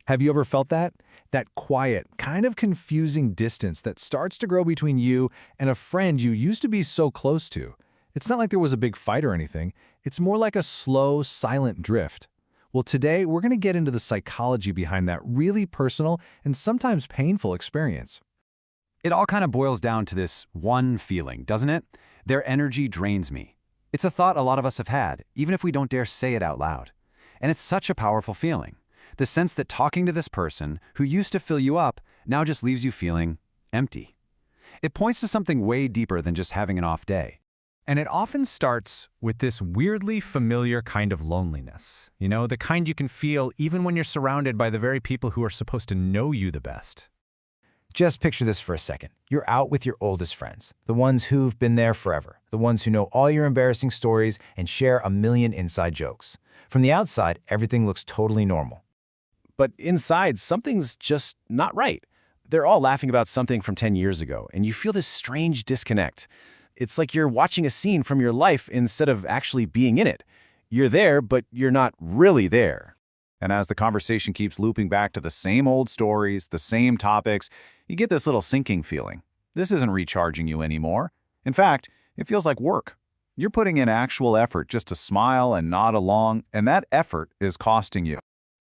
Have you ever felt that? That quiet, kind of confusing distance that starts to grow between you and a friend you used to be so close to. It's not like there was a big fight or anything. It's more like a slow, silent drift. Well, today we're going to get into the psychology behind that really personal and sometimes painful experience. It all kind of boils down to this one feeling, doesn't it? Their energy drains me. It's a thought a lot of us have had, even if we don't dare say it out loud. And it's such a powerful feeling. The sense that talking to this person, who used to fill you up, now just leaves you feeling empty. It points to something way deeper than just having an off day. And it often starts with this weirdly familiar kind of loneliness. You know, the kind you can feel even when you're surrounded by the very people who are supposed to know you the best. Just picture this for a second. You're out with your oldest friends, the ones who've been there forever, the ones who know all your embarrassing stories and share a million inside jokes. From the outside, everything looks totally normal. But inside, something's just not right. They're all laughing about something from 10 years ago, and you feel this strange disconnect. It's like you're watching a scene from your life instead of actually being in it. You're there, but you're not really there. And as the conversation keeps looping back to the same old stories, the same topics, you get this little sinking feeling. This isn't recharging you anymore. In fact, it feels like work. You're putting in actual effort just to smile and nod along, and that effort is costing you.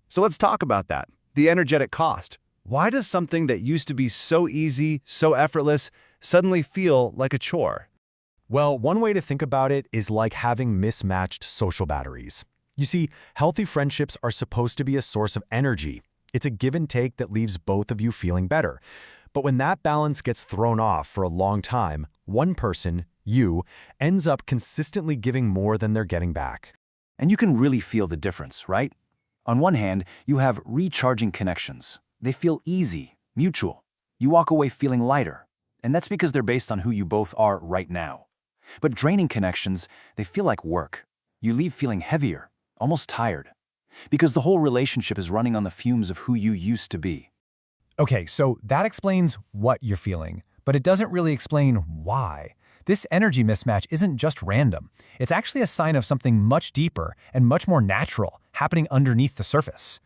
So let's talk about that, the energetic cost. Why does something that used to be so easy, so effortless, suddenly feel like a chore? Well, one way to think about it is like having mismatched social batteries. You see, healthy friendships are supposed to be a source of energy. It's a give and take that leaves both of you feeling better. But when that balance gets thrown off for a long time, one person, you, ends up consistently giving more than they're getting back. And you can really feel the difference, right? On one hand, you have recharging connections. They feel easy, mutual. You walk away feeling lighter. And that's because they're based on who you both are right now. But draining connections, they feel like work. You leave feeling heavier, almost tired. Because the whole relationship is running on the fumes of who you used to be. Okay, so that explains what you're feeling, but it doesn't really explain why. This energy mismatch isn't just random. It's actually a sign of something much deeper and much more natural happening underneath the surface.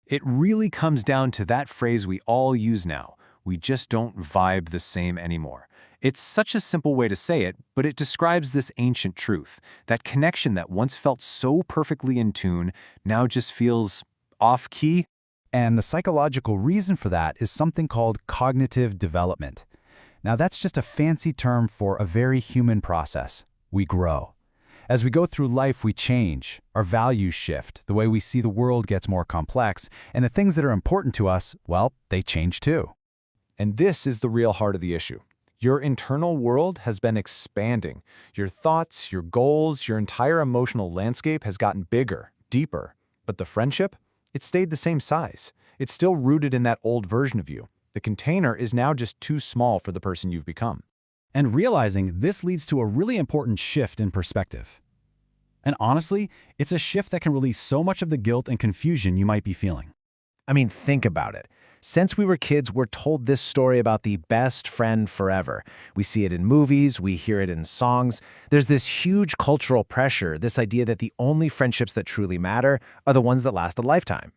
It really comes down to that phrase we all use now. We just don't vibe the same anymore. It's such a simple way to say it, but it describes this ancient truth. That connection that once felt so perfectly in tune now just feels off-key. And the psychological reason for that is something called cognitive development. Now, that's just a fancy term for a very human process. We grow. As we go through life, we change. Our values shift. The way we see the world gets more complex. And the things that are important to us, well, they change too. And this is the real heart of the issue. Your internal world has been expanding. Your thoughts, your goals, your entire emotional landscape has gotten bigger, deeper. But the friendship? It stayed the same size. It's still rooted in that old version of you. The container is now just too small for the person you've become. And realizing this leads to a really important shift in perspective. And honestly, it's a shift that can release so much of the guilt and confusion you might be feeling. I mean, think about it. Since we were kids, we're told this story about the best friend forever. We see it in movies, we hear it in songs. There's this huge cultural pressure, this idea that the only friendships that truly matter are the ones that last a lifetime.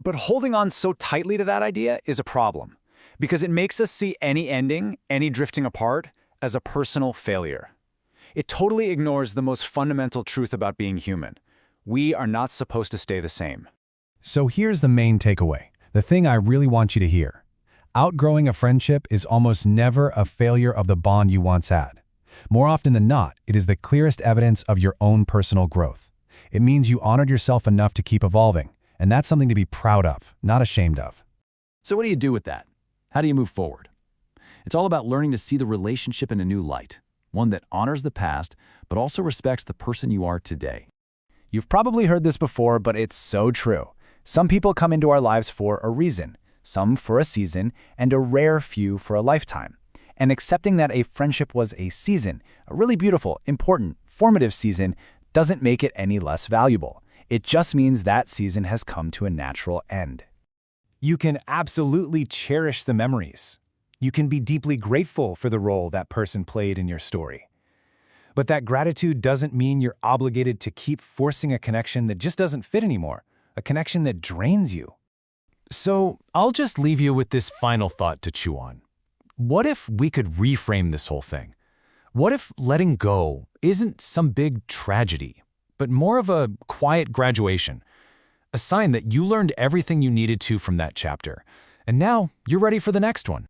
But holding on so tightly to that idea is a problem, because it makes us see any ending, any drifting apart, as a personal failure. It totally ignores the most fundamental truth about being human. We are not supposed to stay the same. So here's the main takeaway, the thing I really want you to hear. Outgrowing a friendship is almost never a failure of the bond you once had. More often than not, it is the clearest evidence of your own personal growth. It means you honored yourself enough to keep evolving, and that's something to be proud of, not ashamed of. So what do you do with that? How do you move forward? It's all about learning to see the relationship in a new light, one that honors the past, but also respects the person you are today. You've probably heard this before, but it's so true. Some people come into our lives for a reason, some for a season, and a rare few for a lifetime. And accepting that a friendship was a season, a really beautiful, important, formative season, doesn't make it any less valuable. It just means that season has come to a natural end. You can absolutely cherish the memories. You can be deeply grateful for the role that person played in your story. But that gratitude doesn't mean you're obligated to keep forcing a connection that just doesn't fit anymore, a connection that drains you. So I'll just leave you with this final thought to chew on. What if we could reframe this whole thing? What if letting go isn't some big tragedy, but more of a quiet graduation? A sign that you learned everything you needed to from that chapter, and now you're ready for the next one.